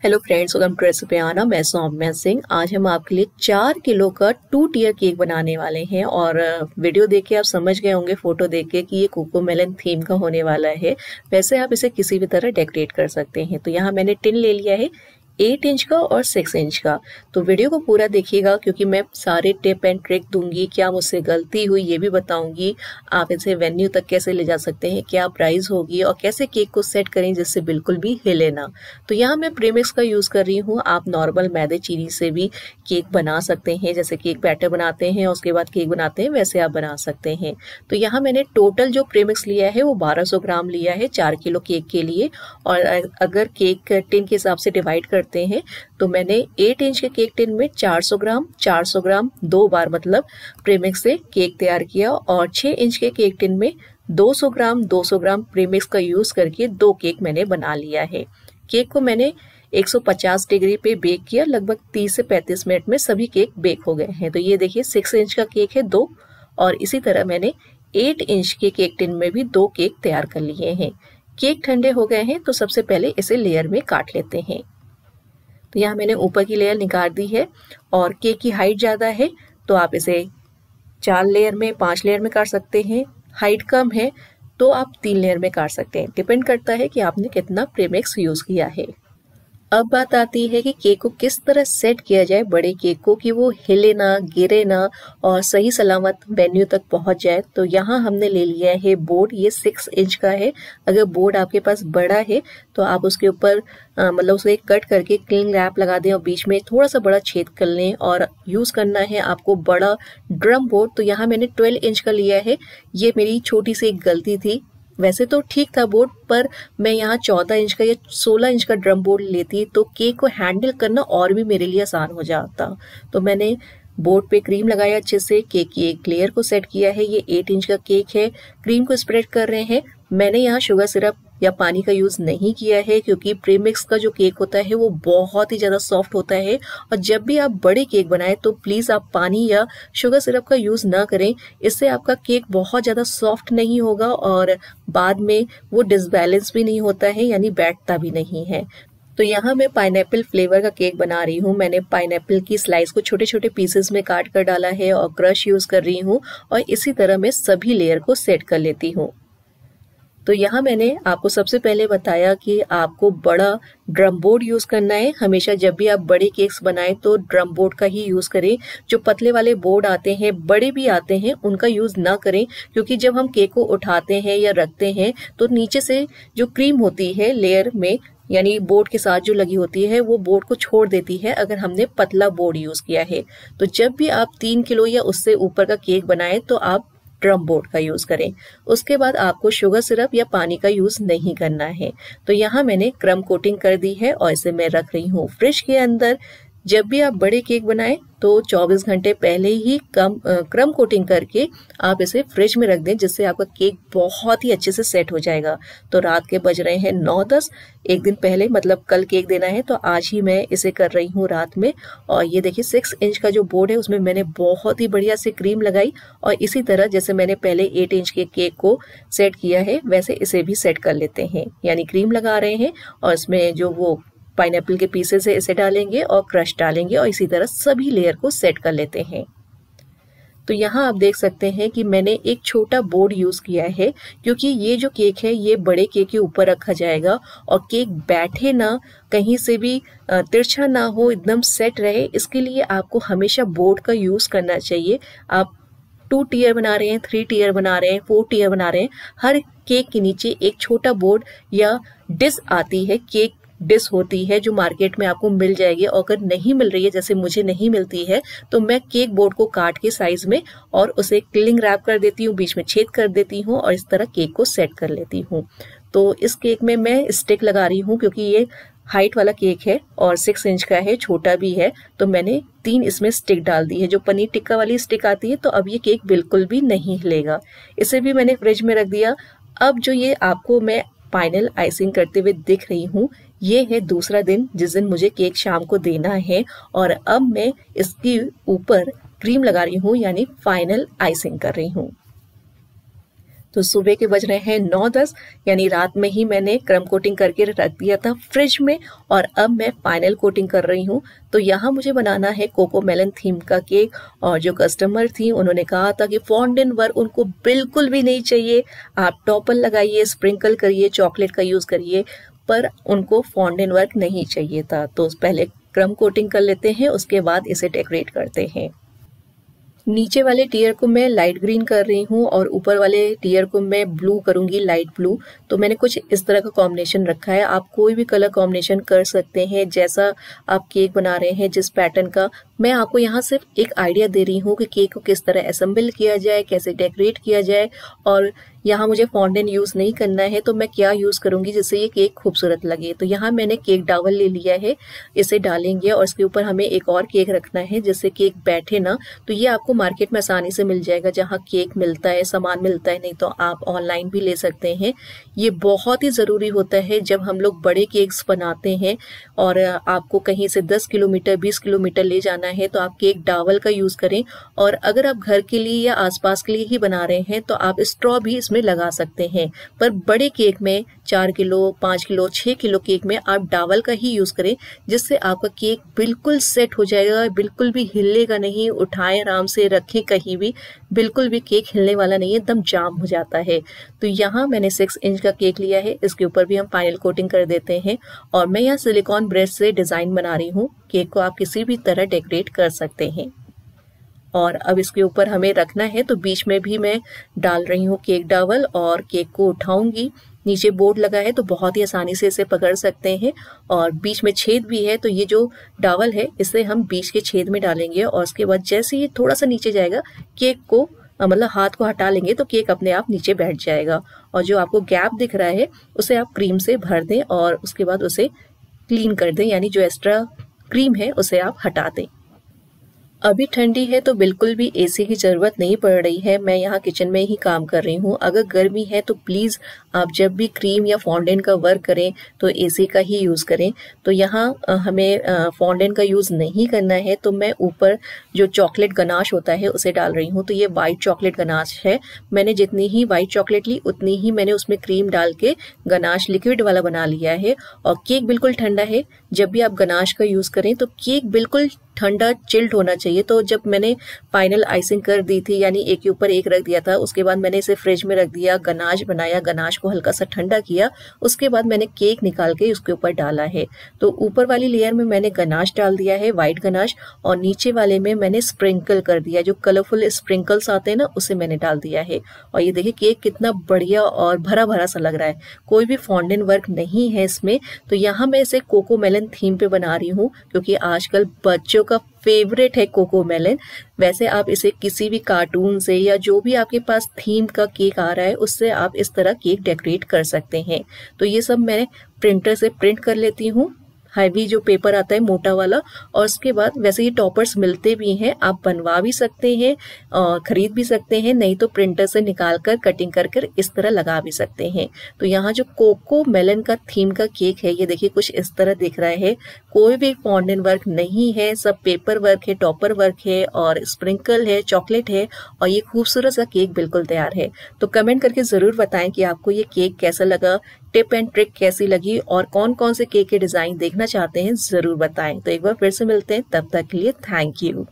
Hello friends, welcome to recipe आना। मैं सौम्या सिंह। आज हम आपके लिए 4 किलो का 2 टियर केक बनाने वाले हैं और वीडियो देख के आप समझ गए होंगे, फोटो देख के, कि ये कोकोमेलन थीम का होने वाला है। वैसे आप इसे किसी भी तरह डेकोरेट कर सकते हैं। तो यहाँ मैंने टिन ले लिया है 8 इंच का और 6 इंच का। तो वीडियो को पूरा देखिएगा क्योंकि मैं सारे टिप एंड ट्रिक दूंगी, क्या मुझसे गलती हुई ये भी बताऊंगी, आप इसे वेन्यू तक कैसे ले जा सकते हैं, क्या प्राइस होगी और कैसे केक को सेट करें जिससे बिल्कुल भी हिले ना। तो यहाँ मैं प्रीमिक्स का यूज़ कर रही हूँ। आप नॉर्मल मैदे चीनी से भी केक बना सकते हैं, जैसे केक बैटर बनाते हैं उसके बाद केक बनाते हैं, वैसे आप बना सकते हैं। तो यहाँ मैंने टोटल जो प्रीमिक्स लिया है वो 1200 ग्राम लिया है 4 किलो केक के लिए। और अगर केक टिन के हिसाब से डिवाइड करते हैं तो मैंने 8 इंच के केक टिन में 400 ग्राम 2 बार मतलब प्रीमिक्स से केक तैयार किया। और 6 इंच के केक टिन में 200 ग्राम प्रीमिक्स का यूज करके 2 केक मैंने बना लिया है। केक को मैंने 150 डिग्री पे बेक किया। लगभग 30 से 35 मिनट में सभी केक बेक हो गए हैं। तो ये देखिए 6 इंच का केक है 2, और इसी तरह मैंने 8 इंच के केक टिन में भी 2 केक तैयार कर लिए हैं। केक ठंडे हो गए हैं तो सबसे पहले इसे लेयर में काट लेते हैं। तो यहाँ मैंने ऊपर की लेयर निकाल दी है और केक की हाइट ज़्यादा है तो आप इसे 4 लेयर में 5 लेयर में काट सकते हैं। हाइट कम है तो आप 3 लेयर में काट सकते हैं। डिपेंड करता है कि आपने कितना प्रीमिक्स यूज़ किया है। अब बात आती है कि केक को किस तरह सेट किया जाए, बड़े केक को, कि वो हिले ना, गिरे ना और सही सलामत वेन्यू तक पहुंच जाए। तो यहाँ हमने ले लिया है बोर्ड। ये 6 इंच का है। अगर बोर्ड आपके पास बड़ा है तो आप उसके ऊपर मतलब उसे कट करके क्लिंग रैप लगा दें और बीच में थोड़ा सा बड़ा छेद कर लें। और यूज़ करना है आपको बड़ा ड्रम बोर्ड। तो यहाँ मैंने 12 इंच का लिया है। ये मेरी छोटी सी एक गलती थी। वैसे तो ठीक था बोर्ड, पर मैं यहाँ 14 इंच का या 16 इंच का ड्रम बोर्ड लेती तो केक को हैंडल करना और भी मेरे लिए आसान हो जाता। तो मैंने बोर्ड पे क्रीम लगाया अच्छे से, केक की एक लेयर को सेट किया है। ये 8 इंच का केक है। क्रीम को स्प्रेड कर रहे हैं। मैंने यहाँ शुगर सिरप या पानी का यूज़ नहीं किया है क्योंकि प्रीमिक्स का जो केक होता है वो बहुत ही ज़्यादा सॉफ्ट होता है। और जब भी आप बड़े केक बनाएं तो प्लीज़ आप पानी या शुगर सिरप का यूज़ ना करें। इससे आपका केक बहुत ज़्यादा सॉफ्ट नहीं होगा और बाद में वो डिसबैलेंस भी नहीं होता है, यानी बैठता भी नहीं है। तो यहाँ मैं पाइनएप्पल फ्लेवर का केक बना रही हूँ। मैंने पाइनएप्पल की स्लाइस को छोटे छोटे पीसेस में काट कर डाला है और क्रश यूज़ कर रही हूँ। और इसी तरह मैं सभी लेयर को सेट कर लेती हूँ। तो यहाँ मैंने आपको सबसे पहले बताया कि आपको बड़ा ड्रम बोर्ड यूज़ करना है। हमेशा जब भी आप बड़े केक्स बनाएं तो ड्रम बोर्ड का ही यूज़ करें। जो पतले वाले बोर्ड आते हैं, बड़े भी आते हैं, उनका यूज़ ना करें क्योंकि जब हम केक को उठाते हैं या रखते हैं तो नीचे से जो क्रीम होती है लेयर में, यानी बोर्ड के साथ जो लगी होती है, वो बोर्ड को छोड़ देती है अगर हमने पतला बोर्ड यूज़ किया है। तो जब भी आप 3 किलो या उससे ऊपर का केक बनाएं तो आप ड्रम बोर्ड का यूज़ करें। उसके बाद आपको शुगर सिरप या पानी का यूज़ नहीं करना है। तो यहाँ मैंने क्रम कोटिंग कर दी है और इसे मैं रख रही हूँ फ्रिज के अंदर। जब भी आप बड़े केक बनाएं तो 24 घंटे पहले ही क्रम कोटिंग करके आप इसे फ्रिज में रख दें, जिससे आपका केक बहुत ही अच्छे से सेट हो जाएगा। तो रात के बज रहे हैं 9-10, एक दिन पहले मतलब कल केक देना है तो आज ही मैं इसे कर रही हूँ रात में। और ये देखिए 6 इंच का जो बोर्ड है उसमें मैंने बहुत ही बढ़िया से क्रीम लगाई। और इसी तरह जैसे मैंने पहले 8 इंच के केक को सेट किया है वैसे इसे भी सेट कर लेते हैं। यानी क्रीम लगा रहे हैं और इसमें जो वो पाइनएप्पल के पीसेस है इसे डालेंगे और क्रश डालेंगे और इसी तरह सभी लेयर को सेट कर लेते हैं। तो यहाँ आप देख सकते हैं कि मैंने एक छोटा बोर्ड यूज़ किया है क्योंकि ये जो केक है ये बड़े केक के ऊपर रखा जाएगा और केक बैठे ना, कहीं से भी तिरछा ना हो, एकदम सेट रहे। इसके लिए आपको हमेशा बोर्ड का यूज़ करना चाहिए। आप 2 टियर बना रहे हैं, 3 टियर बना रहे हैं, 4 टियर बना रहे हैं, हर केक के नीचे एक छोटा बोर्ड या डिश आती है, केक डिश होती है जो मार्केट में आपको मिल जाएगी। और अगर नहीं मिल रही है, जैसे मुझे नहीं मिलती है, तो मैं केक बोर्ड को काट के साइज में और उसे क्लिंग रैप कर देती हूँ, बीच में छेद कर देती हूँ और इस तरह केक को सेट कर लेती हूँ। तो इस केक में मैं स्टिक लगा रही हूँ क्योंकि ये हाइट वाला केक है और 6 इंच का है, छोटा भी है, तो मैंने 3 इसमें स्टिक डाल दी है। जो पनीर टिक्का वाली स्टिक आती है, तो अब ये केक बिल्कुल भी नहीं हिलेगा। इसे भी मैंने फ्रिज में रख दिया। अब जो ये आपको मैं फाइनल आइसिंग करते हुए दिख रही हूँ, ये है दूसरा दिन जिस दिन मुझे केक शाम को देना है। और अब मैं इसके ऊपर क्रीम लगा रही हूँ, यानी फाइनल आइसिंग कर रही हूँ। तो सुबह के बज रहे हैं 9:10, यानी रात में ही मैंने क्रम कोटिंग करके रख दिया था फ्रिज में और अब मैं फाइनल कोटिंग कर रही हूँ। तो यहाँ मुझे बनाना है कोको मेलन थीम का केक और जो कस्टमर थी उन्होंने कहा था कि फॉन्डेंट वर्क उनको बिल्कुल भी नहीं चाहिए, आप टॉपर लगाइए, स्प्रिंकल करिए, चॉकलेट का यूज़ करिए, पर उनको फॉन्डेंट वर्क नहीं चाहिए था। तो पहले क्रम कोटिंग कर लेते हैं, उसके बाद इसे डेकोरेट करते हैं। नीचे वाले टियर को मैं लाइट ग्रीन कर रही हूँ और ऊपर वाले टियर को मैं ब्लू करूँगी, लाइट ब्लू। तो मैंने कुछ इस तरह का कॉम्बिनेशन रखा है। आप कोई भी कलर कॉम्बिनेशन कर सकते हैं, जैसा आप केक बना रहे हैं जिस पैटर्न का। मैं आपको यहाँ सिर्फ एक आइडिया दे रही हूँ कि केक को किस तरह असेंबल किया जाए, कैसे डेकोरेट किया जाए। और यहाँ मुझे फॉन्डेंट यूज़ नहीं करना है, तो मैं क्या यूज़ करूँगी जिससे ये केक खूबसूरत लगे। तो यहाँ मैंने केक डावल ले लिया है, इसे डालेंगे और इसके ऊपर हमें एक और केक रखना है जिससे केक बैठे ना। तो ये आपको मार्केट में आसानी से मिल जाएगा, जहाँ केक मिलता है, सामान मिलता है, नहीं तो आप ऑनलाइन भी ले सकते हैं। ये बहुत ही ज़रूरी होता है जब हम लोग बड़े केक्स बनाते हैं और आपको कहीं से 10 किलोमीटर 20 किलोमीटर ले जाना है, तो आप केक डावल का यूज़ करें। और अगर आप घर के लिए या आसपास के लिए ही बना रहे हैं तो आप स्ट्रॉ भी इसमें लगा सकते हैं। पर बड़े केक में 4 किलो 5 किलो 6 किलो केक में आप डावल का ही यूज़ करें, जिससे आपका केक बिल्कुल सेट हो जाएगा, बिल्कुल भी हिलेगा नहीं। उठाएं, आराम से रखें कहीं भी, बिल्कुल भी केक हिलने वाला नहीं है, एकदम जाम हो जाता है। तो यहाँ मैंने 6 इंच का केक लिया है, इसके ऊपर भी हम फाइनल कोटिंग कर देते हैं। और मैं यहाँ सिलिकॉन ब्रश से डिज़ाइन बना रही हूँ। केक को आप किसी भी तरह डेकोरेट कर सकते हैं। और अब इसके ऊपर हमें रखना है, तो बीच में भी मैं डाल रही हूँ केक डावल और केक को उठाऊंगी। नीचे बोर्ड लगा है तो बहुत ही आसानी से इसे पकड़ सकते हैं और बीच में छेद भी है, तो ये जो डावल है इसे हम बीच के छेद में डालेंगे और उसके बाद जैसे ये थोड़ा सा नीचे जाएगा, केक को मतलब हाथ को हटा लेंगे तो केक अपने आप नीचे बैठ जाएगा। और जो आपको गैप दिख रहा है उसे आप क्रीम से भर दें और उसके बाद उसे क्लीन कर दें, यानी जो एक्स्ट्रा क्रीम है उसे आप हटा दें। अभी ठंडी है तो बिल्कुल भी एसी की ज़रूरत नहीं पड़ रही है। मैं यहाँ किचन में ही काम कर रही हूँ। अगर गर्मी है तो प्लीज़ आप जब भी क्रीम या फॉन्डेंट का वर्क करें तो एसी का ही यूज़ करें। तो यहाँ हमें फॉन्डेंट का यूज़ नहीं करना है, तो मैं ऊपर जो चॉकलेट गनाश होता है उसे डाल रही हूँ। तो ये वाइट चॉकलेट गनाश है। मैंने जितनी ही वाइट चॉकलेट ली उतनी ही मैंने उसमें क्रीम डाल के गनाश लिक्विड वाला बना लिया है। और केक बिल्कुल ठंडा है। जब भी आप गनाश का यूज़ करें तो केक बिल्कुल ठंडा चिल्ड होना चाहिए। तो जब मैंने फाइनल आइसिंग कर दी थी, यानी एक के ऊपर एक रख दिया था, उसके बाद मैंने इसे फ्रिज में रख दिया, गनाश बनाया, गनाश को हल्का सा ठंडा किया, उसके बाद मैंने केक निकाल के उसके ऊपर डाला है। तो ऊपर वाली लेयर में मैंने गनाश डाल दिया है, वाइट गनाश, और नीचे वाले में मैंने स्प्रिंकल कर दिया, जो कलरफुल स्प्रिंकल्स आते हैं ना, उसे मैंने डाल दिया है। और ये देखिए केक कितना बढ़िया और भरा भरा सा लग रहा है, कोई भी फॉन्डेंट वर्क नहीं है इसमें। तो यहाँ मैं इसे कोको मेलन थीम पे बना रही हूँ, क्योंकि आजकल बच्चों का फेवरेट है कोको मेलन। वैसे आप इसे किसी भी कार्टून से या जो भी आपके पास थीम का केक आ रहा है उससे आप इस तरह केक डेकोरेट कर सकते हैं। तो ये सब मैं प्रिंटर से प्रिंट कर लेती हूँ, हैवी जो पेपर आता है मोटा वाला। और उसके बाद वैसे ये टॉपर्स मिलते भी हैं, आप बनवा भी सकते हैं और ख़रीद भी सकते हैं, नहीं तो प्रिंटर से निकाल कर कटिंग कर कर इस तरह लगा भी सकते हैं। तो यहाँ जो कोको मेलन का थीम का केक है, ये देखिए कुछ इस तरह दिख रहा है। कोई भी फॉन्डेंट वर्क नहीं है, सब पेपर वर्क है, टॉपर वर्क है और स्प्रिंकल है, चॉकलेट है, और ये खूबसूरत सा केक बिल्कुल तैयार है। तो कमेंट करके ज़रूर बताएं कि आपको ये केक कैसा लगा, टिप एंड ट्रिक कैसी लगी, और कौन कौन से केक के डिज़ाइन देखना चाहते हैं ज़रूर बताएं। तो एक बार फिर से मिलते हैं, तब तक के लिए थैंक यू।